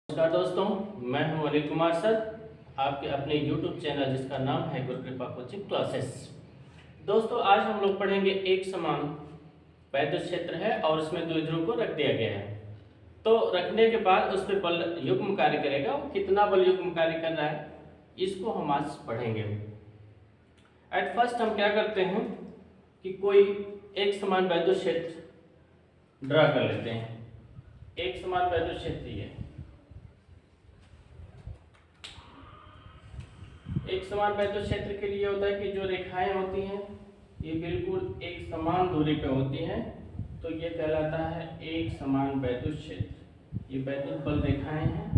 नमस्कार दोस्तों, मैं हूं अनिल कुमार सर, आपके अपने YouTube चैनल जिसका नाम है गुरु कृपा कोचिंग क्लासेस। दोस्तों, आज हम लोग पढ़ेंगे एक समान वैद्युत क्षेत्र है और उसमें द्विध्रुव को रख दिया गया है। तो रखने के बाद उस पर बल युग्म कार्य करेगा, वो कितना बल युग्म कार्य कर रहा है इसको हम आज पढ़ेंगे। एट फर्स्ट हम क्या करते हैं कि कोई एक समान वैद्युत क्षेत्र ड्रा कर लेते हैं। एक समान वैद्युत क्षेत्र ये एक समान वैद्युत क्षेत्र के लिए होता है कि जो रेखाएं होती हैं ये बिल्कुल एक समान दूरी पे होती हैं, तो ये कहलाता है एक समान वैद्युत क्षेत्र। ये वैद्युत बल रेखाएं हैं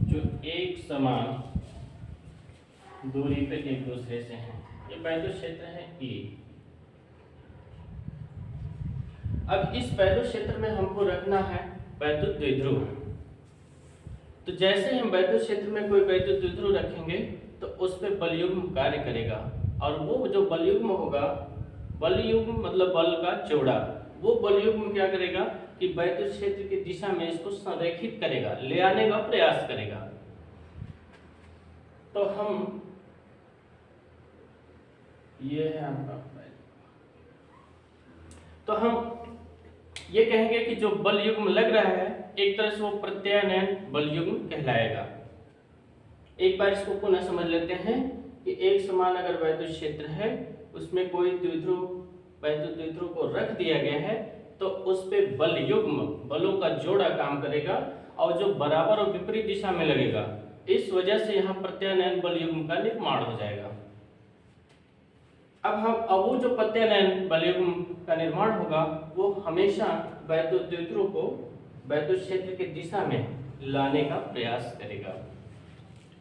जो एक समान दूरी पे एक दूसरे से हैं। ये वैद्युत क्षेत्र है ए। अब इस वैद्युत क्षेत्र में हमको रखना है वैद्युत द्विध्रुव। तो जैसे हम वैद्युत क्षेत्र में कोई वैद्युत द्विध्रुव रखेंगे तो उस पर बलयुग्म कार्य करेगा, और वो जो बलयुग्म होगा, बलयुग्म मतलब बल का जोड़ा, वो बलयुग्म क्या करेगा कि वैद्युत क्षेत्र की दिशा में इसको संरेखित करेगा, ले आने का प्रयास करेगा। तो हम ये है आपका, तो हम ये कहेंगे कि जो बलयुग्म लग रहा है एक तरह से वो प्रत्यानयन बलयुग्म कहलाएगा। एक बार इसको पुनः समझ लेते हैं कि एक समान अगर वैद्युत क्षेत्र है उसमें कोई वैद्युत द्विध्रुव को रख दिया गया है तो उस पे बल युग्म, बलों का जोड़ा काम करेगा और जो बराबर और विपरीत दिशा में लगेगा, इस वजह से यहाँ प्रत्यानयन बल युग्म का निर्माण हो जाएगा। अब वो जो प्रत्यानयन बल युग्म का निर्माण होगा वो हमेशा वैद्युत द्विध्रुव को वैद्युत क्षेत्र की दिशा में लाने का प्रयास करेगा।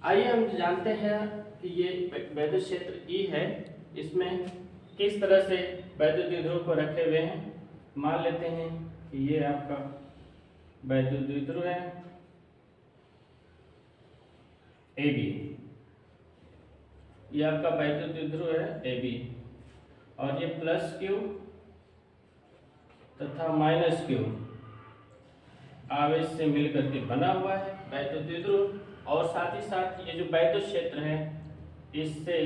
आइए हम जानते हैं कि ये वैद्युत क्षेत्र ई है, इसमें किस तरह से वैद्युत द्विध्रुव को रखे हुए हैं। मान लेते हैं कि ये आपका वैद्युत द्विध्रुव है ए बी, ये आपका वैद्युत द्विध्रुव है ए बी, और ये प्लस क्यू तथा माइनस क्यू आवेश से मिलकर के बना हुआ है वैद्युत द्विध्रुव, और साथ ही साथ ये जो वैद्युत क्षेत्र है इससे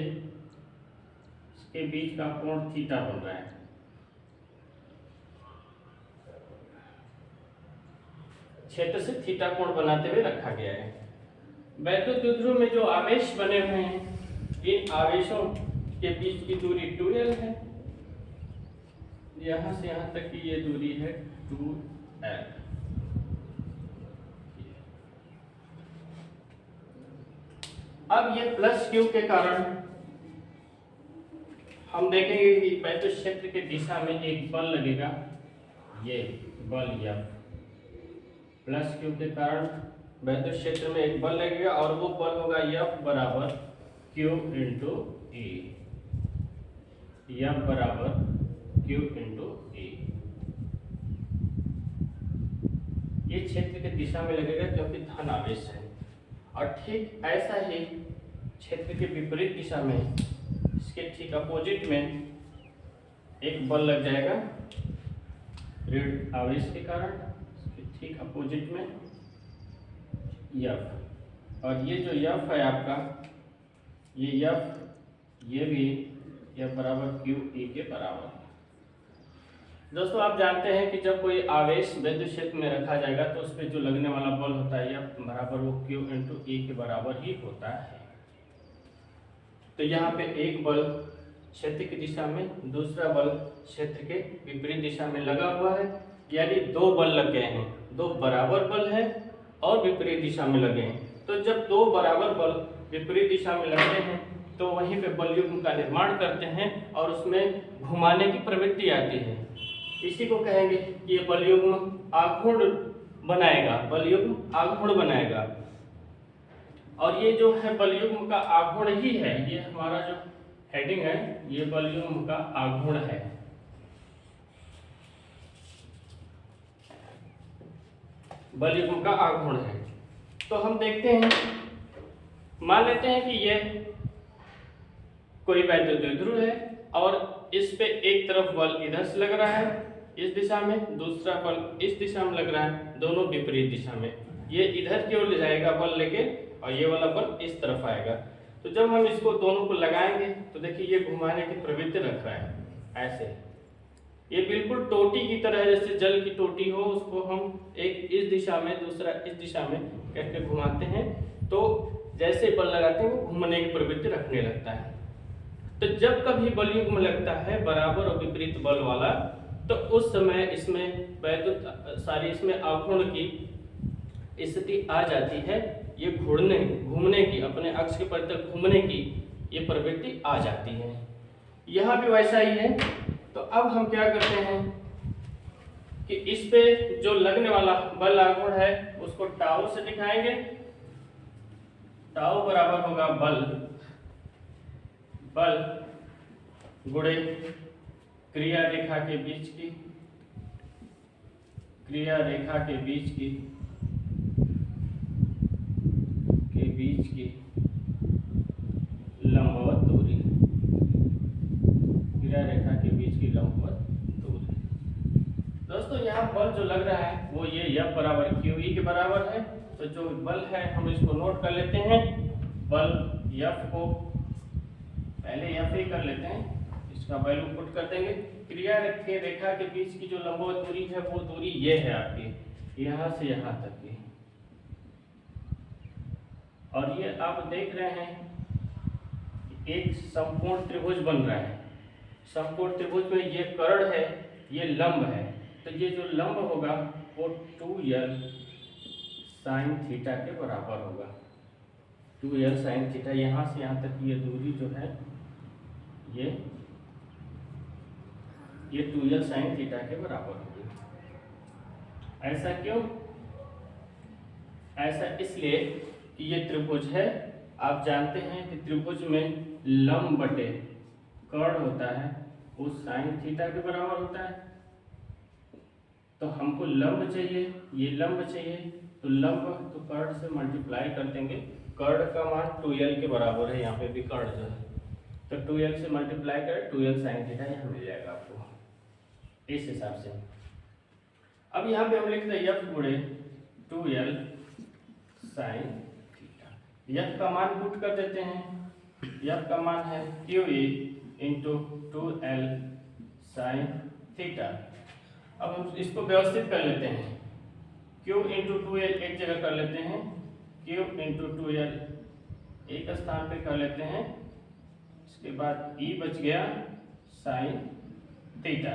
इसके बीच का कोण थीटा बन रहा है। क्षेत्र से थीटा कोण बनाते हुए रखा गया है। वैद्युत द्विध्रुव में जो आवेश बने हुए हैं, इन आवेशों के बीच की दूरी 2l है। यहां से यहां तक की ये दूरी है 2l। अब ये प्लस क्यू के कारण हम देखेंगे कि वैद्युत क्षेत्र के दिशा में एक बल लगेगा, ये बल या प्लस क्यू के कारण वैद्युत क्षेत्र में एक बल लगेगा और वो बल होगा F बराबर Q इंटू E। F बराबर Q इंटू E। ये क्षेत्र के दिशा में लगेगा क्योंकि धन आवेश है, और ठीक ऐसा ही क्षेत्र के विपरीत दिशा में इसके ठीक अपोजिट में एक बल लग जाएगा ऋण आवेश के कारण, इसके ठीक अपोजिट में F, और ये जो F है आपका, ये F, ये भी F बराबर Q E के बराबर। दोस्तों, आप जानते हैं कि जब कोई आवेश वैद्युत क्षेत्र में रखा जाएगा तो उस पर जो लगने वाला बल होता है F बराबर वो Q इंटू E के बराबर ही होता है। तो यहाँ पे एक बल क्षेत्र की दिशा में, दूसरा बल क्षेत्र के विपरीत दिशा में लगा हुआ है, यानी दो बल लग गए हैं, दो बराबर बल है और विपरीत दिशा में लगे हैं। तो जब दो बराबर बल विपरीत दिशा में लगते हैं तो वहीं पे बल युग्म का निर्माण करते हैं और उसमें घुमाने की प्रवृत्ति आती है। इसी को कहेंगे कि ये बल युग्म आघूर्ण बनाएगा, बल युग्म आघूर्ण बनाएगा। और ये जो है बल युग्म का आघूर्ण ही है, ये हमारा जो हेडिंग है ये बल युग्म का आघूर्ण है। बल युग्म का आघूर्ण है। तो हम देखते हैं, मान लेते हैं कि ये कोई वैद्युत द्विध्रुव है और इस पे एक तरफ बल इधर से लग रहा है इस दिशा में, दूसरा बल इस दिशा में लग रहा है, दोनों विपरीत दिशा में। ये इधर की ओर ले जाएगा बल लेके, और ये वाला बल इस तरफ आएगा। तो जब हम इसको दोनों को लगाएंगे तो देखिए ये घुमाने की प्रवृत्ति रख रहा है ऐसे। ये बिल्कुल टोटी की तरह, जैसे जल की टोटी हो, उसको हम एक इस दिशा में दूसरा इस दिशा में करके घुमाते हैं, तो जैसे बल लगाते हैं वो घूमने की प्रवृत्ति रखने लगता है। तो जब कभी बलयुग्म लगता है बराबर और विपरीत बल वाला, तो उस समय इसमें वैद्युत सारी इसमें आघूर्ण की स्थिति आ जाती है। ये घूमने की, अपने अक्ष के परिधि घूमने की ये प्रवृत्ति आ जाती है। यहाँ भी वैसा ही है। तो अब हम क्या करते हैं कि इस पे जो लगने वाला बल आघूर्ण है उसको टाउ से दिखाएंगे। टाउ बराबर होगा बल गुणे क्रिया रेखा के बीच की लंबवत दूरी, क्रिया रेखा के बीच की लंबवत दूरी। दोस्तों यहाँ बल जो लग रहा है वो ये F बराबर QE के बराबर है। तो जो बल है हम इसको नोट कर लेते हैं। बल F को पहले F ही कर लेते हैं, इसका वैल्यू पुट कर देंगे। क्रिया रेखा के बीच की जो लंबवत दूरी है वो दूरी ये है आपकी, यहाँ से यहाँ तक की। और ये आप देख रहे हैं एक संपूर्ण त्रिभुज बन रहा है। संपूर्ण त्रिभुज में ये कर्ण है, ये लंब है। तो ये जो लंब होगा वो 2l sin थीटा के बराबर होगा। 2l sin थीटा, यहाँ से यहाँ तक ये दूरी जो है ये 2l sin थीटा के बराबर होगी। ऐसा क्यों? ऐसा इसलिए कि ये त्रिभुज है। आप जानते हैं कि त्रिभुज में लंब बटे कर्ण होता है वो sin थीटा के बराबर होता है। तो हमको लंब चाहिए, ये लंब चाहिए, तो लंब तो कर्ण से मल्टीप्लाई कर देंगे। कर्ण का मान 2l के बराबर है, यहाँ पे भी कर्ण जो है, तो 2l से मल्टीप्लाई करें, 2l sin थीटा यहाँ मिल जाएगा आपको इस हिसाब से। अब यहाँ पे हम लिखते हैं F गुणे 2l sin थीटा। F का मान पुट कर देते हैं। F का मान है QE into 2l sin theta. अब हम इसको व्यवस्थित कर लेते हैं। Q इंटू 2l एक जगह कर लेते हैं, Q इंटू 2l एक स्थान पे कर लेते हैं। इसके बाद E बच गया sin थीटा।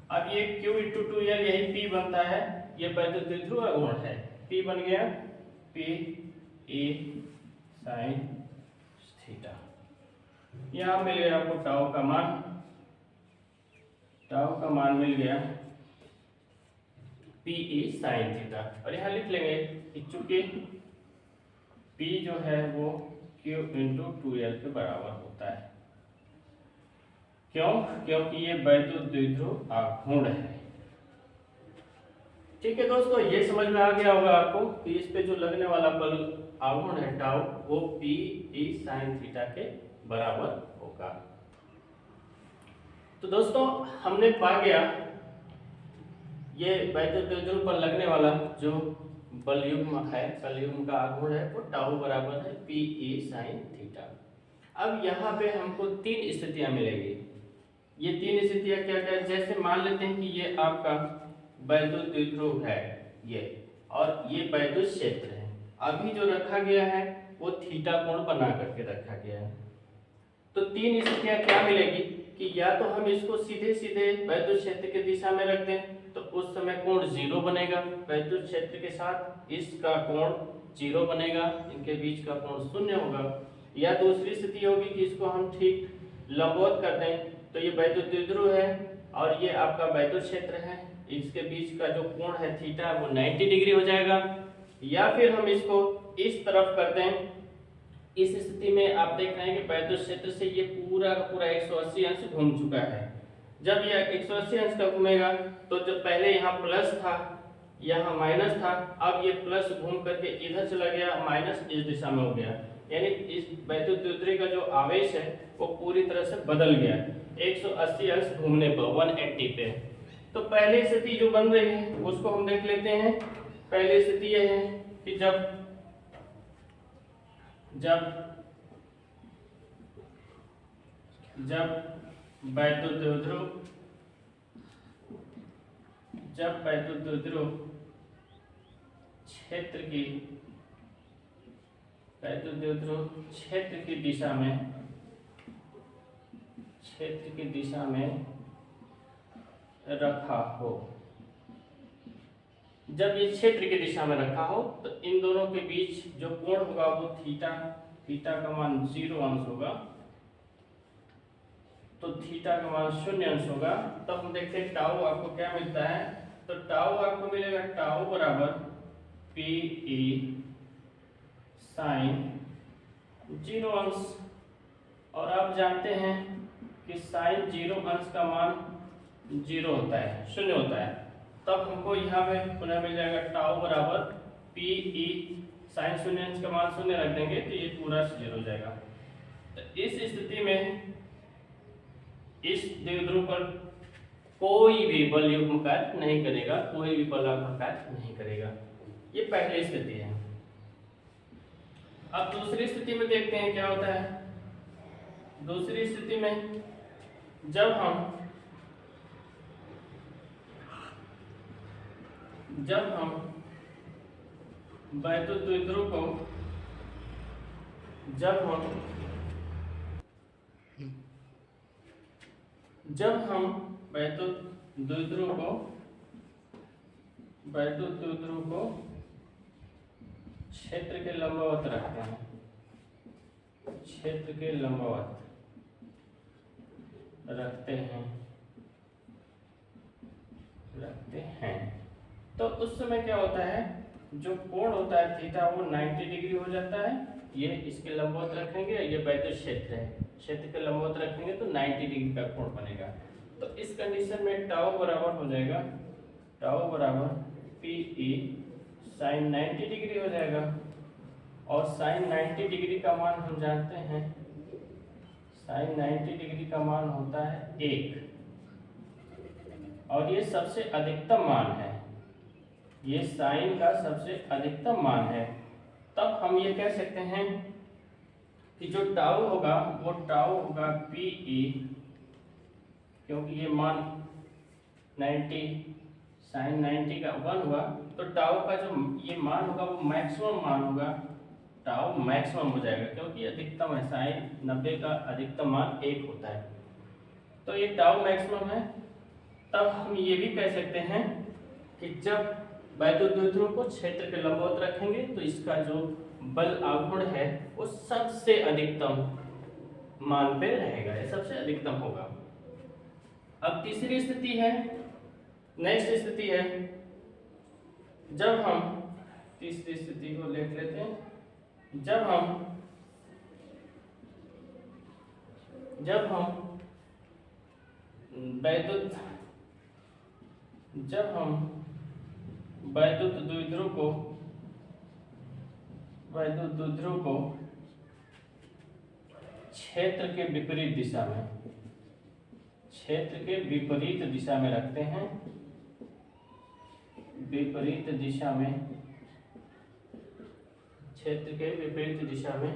अब ये Q इंटू 2l यही P बनता है, ये वैद्युत द्विध्रुव आघूर्ण है। P बन गया P E sin थीटा। यहाँ मिल गया आपको टाउ का मान मिल गया PE sin थीटा। और यहाँ लिख लेंगे कि चूंकि P जो है वो Q इंटू 2l के बराबर होता है। क्यों? क्योंकि ये वैद्युत द्विध्रुव आघूर्ण है। ठीक है दोस्तों, ये समझ में आ गया होगा आपको कि इस पे जो लगने वाला बल आघूर्ण है टाउ वो PE sin थीटा के बराबर होगा। तो दोस्तों हमने पा गया ये वैद्युत द्विध्रुव पर लगने वाला जो बलयुग्म है, बलयुग्म का आघूर्ण है वो टाउ बराबर है PE sin थीटा। अब यहाँ पे हमको तीन स्थितियां मिलेगी। ये तीन स्थितियां क्या क्या? जैसे मान लेते हैं कि ये आपका वैद्युत द्विध्रुव है ये, और ये वैद्युत क्षेत्र है। अभी जो रखा गया है वो थीटा कोण बना करके रखा गया है। तो तीन स्थितियां क्या मिलेगी कि या तो हम इसको सीधे सीधे वैद्युत क्षेत्र की दिशा में रख दें तो उस समय कोण 0 बनेगा, वैद्युत क्षेत्र के साथ इसका कोण 0 बनेगा, इनके बीच का कोण 0 होगा। या दूसरी स्थिति होगी कि इसको हम ठीक लंबवत कर दें, तो ये वैद्युत द्विध्रुव है और ये आपका वैद्युत क्षेत्र है, इसके बीच का जो कोण है थीटा वो 90 डिग्री हो जाएगा। या फिर हम इसको इस तरफ कर दें। इस स्थिति में आप देख रहे हैं कि वैद्युत क्षेत्र से ये पूरा का पूरा 180 अंश घूम चुका है। जब यह 180 अंश का घूमेगा तो जो पहले यहाँ प्लस था यहाँ माइनस था, अब ये प्लस घूम करके इधर चला गया, माइनस इस दिशा में हो गया। यानी इस वैद्युत द्विध्रुव का जो आवेश है वो पूरी तरह से बदल गया 180 अंश घूमने पर, 180 पे। तो पहली स्थिति जो बन रही है उसको हम देख लेते हैं। पहली स्थिति यह है कि जब वैद्युत द्विध्रुव क्षेत्र की दिशा में रखा हो, जब ये क्षेत्र की दिशा में रखा हो तो इन दोनों के बीच जो कोण होगा वो थीटा का मान 0 अंश होगा, तो थीटा का मान 0 अंश होगा। तब हम देखते हैं टाउ आपको क्या मिलता है। तो टाउ आपको मिलेगा टाउ बराबर PE साइन 0 अंश, और आप जानते हैं कि साइन 0 अंश का मान 0 होता है, 0 होता है। तब हमको यहाँ पे पुनः मिल जाएगा टाउ बराबर PE साइन 0 अंश का मान 0 रख देंगे तो ये पूरा 0 हो जाएगा। तो इस स्थिति में इस द्विध्रुव पर कोई भी बल युग्म कार्य नहीं करेगा, कोई भी बलात्मक कार्य नहीं करेगा। ये पहली स्थिति है। अब दूसरी स्थिति में देखते हैं क्या होता है। दूसरी स्थिति में जब हम वैद्युत द्विध्रुव को क्षेत्र के लंबवत रखते हैं, रखते हैं तो उस समय क्या होता है, जो कोण होता है थीटा वो 90 डिग्री हो जाता है। ये इसके लंबवत रखेंगे, ये वैद्युत क्षेत्र है, क्षेत्र के लंबवत रखेंगे तो 90 डिग्री का कोण बनेगा। तो इस कंडीशन में टाउ बराबर हो जाएगा, टाउ बराबर PE साइन 90 डिग्री हो जाएगा, और साइन 90 डिग्री का मान हम जानते हैं, साइन 90 डिग्री का मान होता है 1, और ये सबसे अधिकतम मान है, ये साइन का सबसे अधिकतम मान है। तब हम ये कह सकते हैं कि जो टाउ होगा वो टाउ होगा PE, क्योंकि ये मान 90 साइन 90 का 1 हुआ, तो टाउ का जो ये मान होगा वो मैक्सिमम मान होगा, टाउ मैक्सिमम हो जाएगा क्योंकि अधिकतम है, साइन 90 का अधिकतम मान 1 होता है, तो ये टाउ मैक्सिमम है। तब हम ये भी कह सकते हैं कि जब वैद्युत द्विध्रुव को क्षेत्र के लंबवत रखेंगे तो इसका जो बल आघूर्ण है वो सबसे अधिकतम मान पे रहेगा, ये सबसे अधिकतम होगा। अब तीसरी स्थिति है, नेक्स्ट स्थिति है, जब हम तीसरी स्थिति को लिख लेते हैं, जब हम वैद्युत द्विध्रुव को क्षेत्र के विपरीत दिशा में रखते हैं, क्षेत्र के विपरीत दिशा में।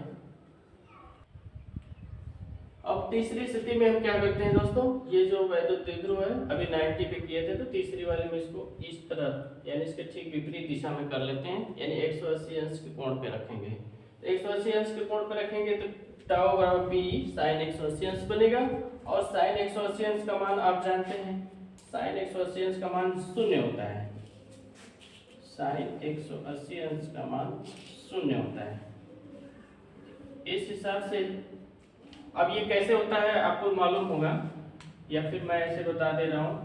अब तीसरी स्थिति में हम क्या करते हैं दोस्तों, ये जो वैद्युत द्विध्रुव है अभी 90 पे किए थे, तो तीसरी वाले में इसको इस तरह यानी इसके ठीक विपरीत दिशा में कर लेते हैं, यानी 180 अंश के कोण पे रखेंगे। तो 180 अंश के कोण पे रखेंगे तो टाउ बराबर PE साइन 180 अंश बनेगा, और साइन 180 अंश का मान आप जानते हैं, साइन 180 अंश का मान 0 होता है, साइन 180 अंश का मान 0 होता है। इस हिसाब से अब ये कैसे होता है आपको मालूम होगा, या फिर मैं ऐसे बता दे रहा हूँ।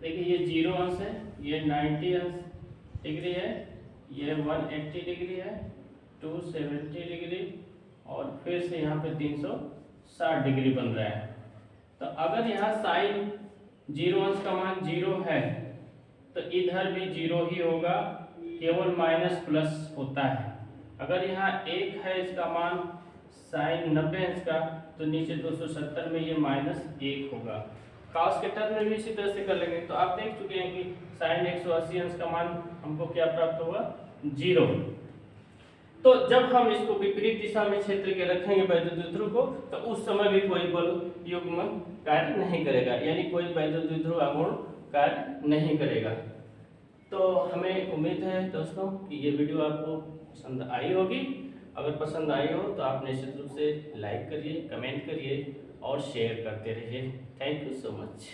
देखिए ये 0 अंश है, ये 90 अंश डिग्री है, ये 180 डिग्री है, 270 डिग्री, और फिर से यहाँ पे 360 डिग्री बन रहा है। तो अगर यहाँ साइन 0 अंश का मान 0 है तो इधर भी 0 ही होगा, केवल माइनस प्लस होता है। अगर यहाँ 1 है इसका मान साइन 90 अंश का, तो नीचे 270 में ये -1 होगा। cos के टर्म में भी इसी तरह से कर लेंगे। तो आप देख चुके हैं कि sin 180 अंश का मान हमको क्या प्राप्त हुआ 0। तो जब हम इसको विपरीत दिशा में क्षेत्र के रखेंगे वैद्युत द्विध्रुव को, तो उस समय भी कोई बल युग्म कार्य नहीं करेगा, यानी कोई वैद्युत द्विध्रुव आघूर्ण कार्य नहीं करेगा। तो हमें उम्मीद है दोस्तों कि ये वीडियो आपको पसंद आई होगी। अगर पसंद आई हो तो आप निश्चित रूप से लाइक करिए, कमेंट करिए और शेयर करते रहिए। Thank you so much.